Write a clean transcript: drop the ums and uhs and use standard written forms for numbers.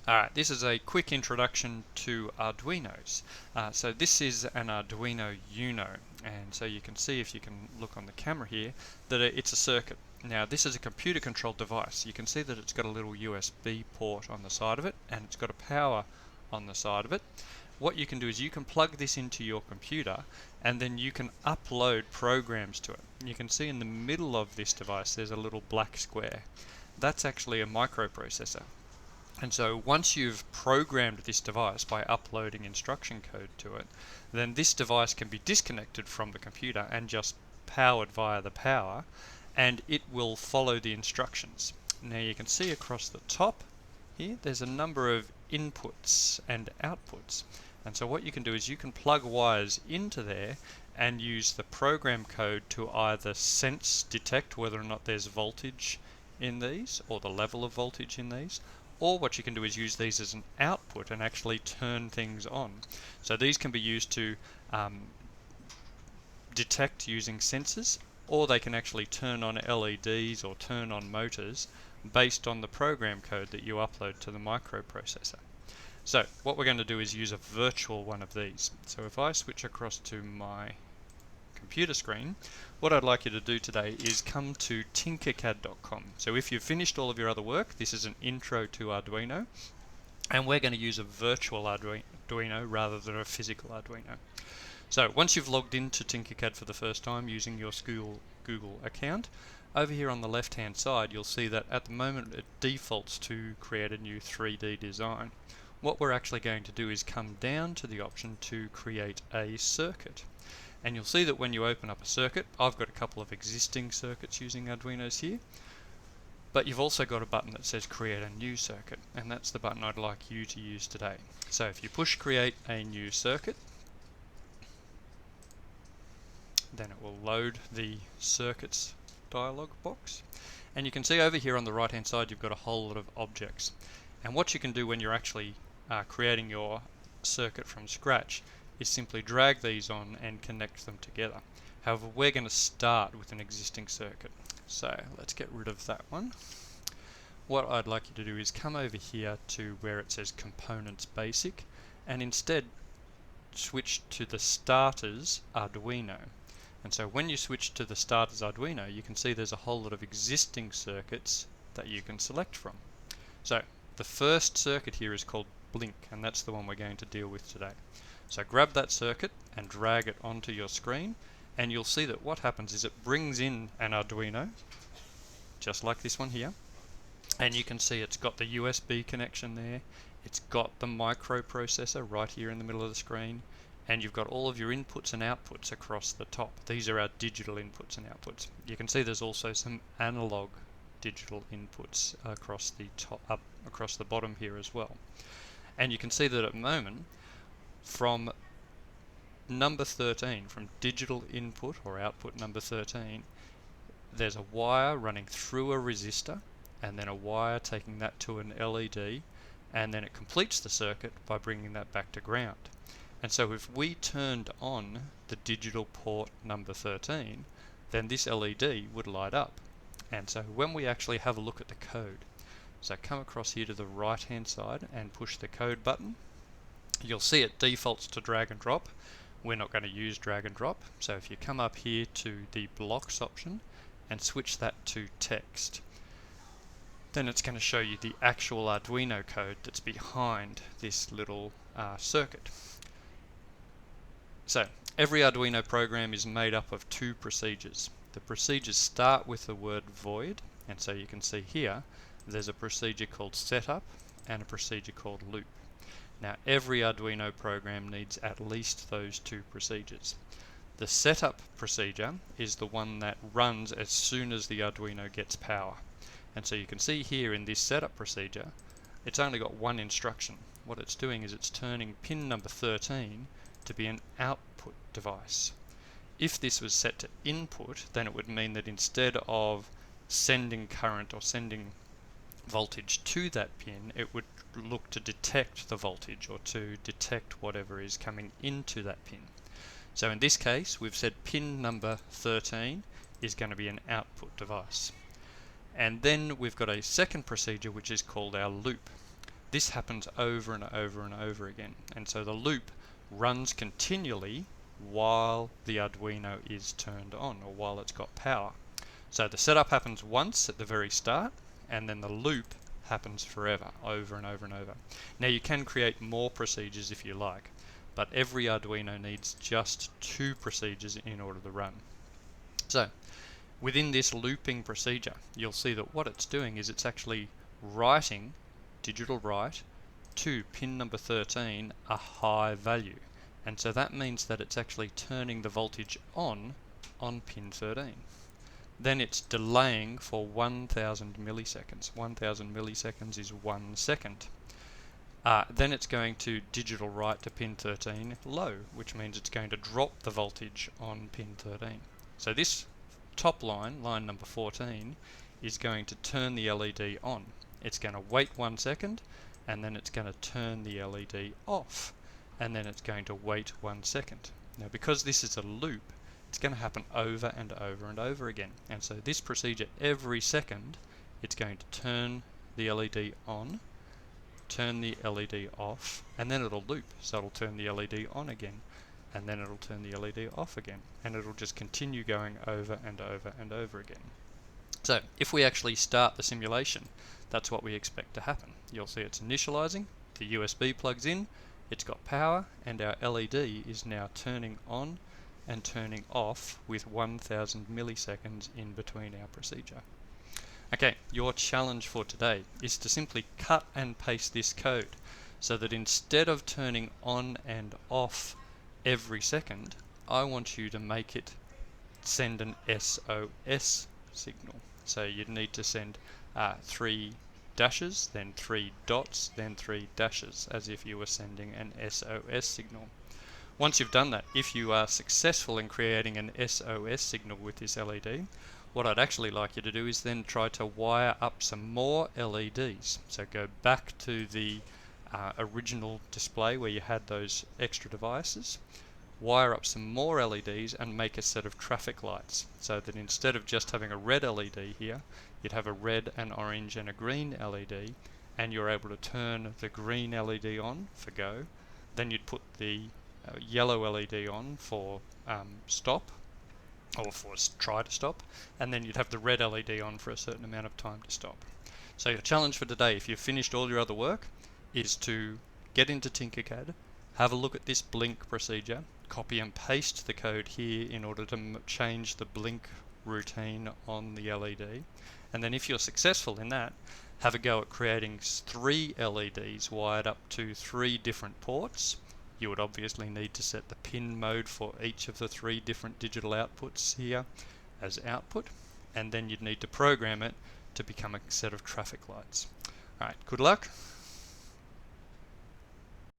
Alright, this is a quick introduction to Arduinos. So this is an Arduino Uno, and so you can see, if you can look on the camera here, that it's a circuit. Now this is a computer controlled device. You can see that it's got a little USB port on the side of it, and it's got a power on the side of it. What you can do is you can plug this into your computer, and then you can upload programs to it. You can see in the middle of this device there's a little black square. That's actually a microprocessor. And so once you've programmed this device by uploading instruction code to it, then this device can be disconnected from the computer and just powered via the power, and it will follow the instructions. Now you can see across the top here there's a number of inputs and outputs. And so what you can do is you can plug wires into there and use the program code to either detect whether or not there's voltage in these, or the level of voltage in these, or what you can do is use these as an output and actually turn things on. So these can be used to detect using sensors, or they can actually turn on LEDs or turn on motors based on the program code that you upload to the microprocessor. So what we're going to do is use a virtual one of these. So if I switch across to my computer screen, what I'd like you to do today is come to TinkerCad.com. So if you've finished all of your other work, this is an intro to Arduino, and we're going to use a virtual Arduino rather than a physical Arduino. So once you've logged into TinkerCad for the first time using your Google account, over here on the left hand side you'll see that at the moment it defaults to create a new 3D design. What we're actually going to do is come down to the option to create a circuit. And you'll see that when you open up a circuit, I've got a couple of existing circuits using Arduinos here, but you've also got a button that says create a new circuit, and that's the button I'd like you to use today. So if you push create a new circuit, then it will load the circuits dialog box, and you can see over here on the right hand side you've got a whole lot of objects. And what you can do when you're actually creating your circuit from scratch is simply drag these on and connect them together. However, we're going to start with an existing circuit. So let's get rid of that one. What I'd like you to do is come over here to where it says Components Basic, and instead switch to the Starters Arduino. And so when you switch to the Starters Arduino, you can see there's a whole lot of existing circuits that you can select from. So the first circuit here is called Blink, and that's the one we're going to deal with today. So grab that circuit and drag it onto your screen, and you'll see that what happens is it brings in an Arduino, just like this one here, and you can see it's got the USB connection there, it's got the microprocessor right here in the middle of the screen, and you've got all of your inputs and outputs across the top. These are our digital inputs and outputs. You can see there's also some analog digital inputs across the top, across the bottom here as well. And you can see that at the moment, from number 13, from digital input or output number 13, there's a wire running through a resistor, and then a wire taking that to an LED, and then it completes the circuit by bringing that back to ground. And so if we turned on the digital port number 13, then this LED would light up. And so when we actually have a look at the code, so come across here to the right hand side and push the code button, you'll see it defaults to drag and drop. We're not going to use drag and drop, so if you come up here to the blocks option and switch that to text, then it's going to show you the actual Arduino code that's behind this little circuit. So every Arduino program is made up of two procedures. The procedures start with the word void, and so you can see here there's a procedure called setup and a procedure called loop. Now every Arduino program needs at least those two procedures. The setup procedure is the one that runs as soon as the Arduino gets power. And so you can see here in this setup procedure, it's only got one instruction. What it's doing is it's turning pin number 13 to be an output device. If this was set to input, then it would mean that instead of sending current or sending voltage to that pin, it would look to detect the voltage or to detect whatever is coming into that pin. So in this case we've said pin number 13 is going to be an output device. And then we've got a second procedure which is called our loop. this happens over and over and over again. And so the loop runs continually while the Arduino is turned on, or while it's got power. So the setup happens once at the very start, and then the loop happens forever, over and over and over. Now you can create more procedures if you like, but every Arduino needs just 2 procedures in order to run. So within this looping procedure, you'll see that what it's doing is it's actually writing, digital write, to pin number 13 a high value. And so that means that it's actually turning the voltage on pin 13. Then it's delaying for 1000 milliseconds. 1000 milliseconds is 1 second. Then it's going to digital write to pin 13 low, which means it's going to drop the voltage on pin 13. So this top line, line number 14, is going to turn the LED on. It's going to wait 1 second, and then it's going to turn the LED off, and then it's going to wait 1 second. Now because this is a loop, it's going to happen over and over and over again. And so this procedure, every second, it's going to turn the LED on, turn the LED off, and then it'll loop. So it'll turn the LED on again, and then it'll turn the LED off again, and it'll just continue going over and over and over again. So if we actually start the simulation, that's what we expect to happen. You'll see it's initializing, the USB plugs in, it's got power, and our LED is now turning on and turning off with 1000 milliseconds in between our procedure. Okay, your challenge for today is to simply cut and paste this code so that instead of turning on and off every second, I want you to make it send an SOS signal. So you'd need to send 3 dashes, then 3 dots, then 3 dashes, as if you were sending an SOS signal. Once you've done that, if you are successful in creating an SOS signal with this LED, what I'd actually like you to do is then try to wire up some more LEDs. So go back to the original display where you had those extra devices, wire up some more LEDs and make a set of traffic lights, so that instead of just having a red LED here, you'd have a red, an orange and a green LED, and you're able to turn the green LED on for go, then you'd put the yellow LED on for stop, or for try to stop, and then you'd have the red LED on for a certain amount of time to stop. So your challenge for today, if you've finished all your other work, is to get into TinkerCad, have a look at this blink procedure, copy and paste the code here in order to change the blink routine on the LED, and then if you're successful in that, have a go at creating 3 LEDs wired up to 3 different ports. You would obviously need to set the pin mode for each of the 3 different digital outputs here as output, and then you'd need to program it to become a set of traffic lights. Alright, good luck.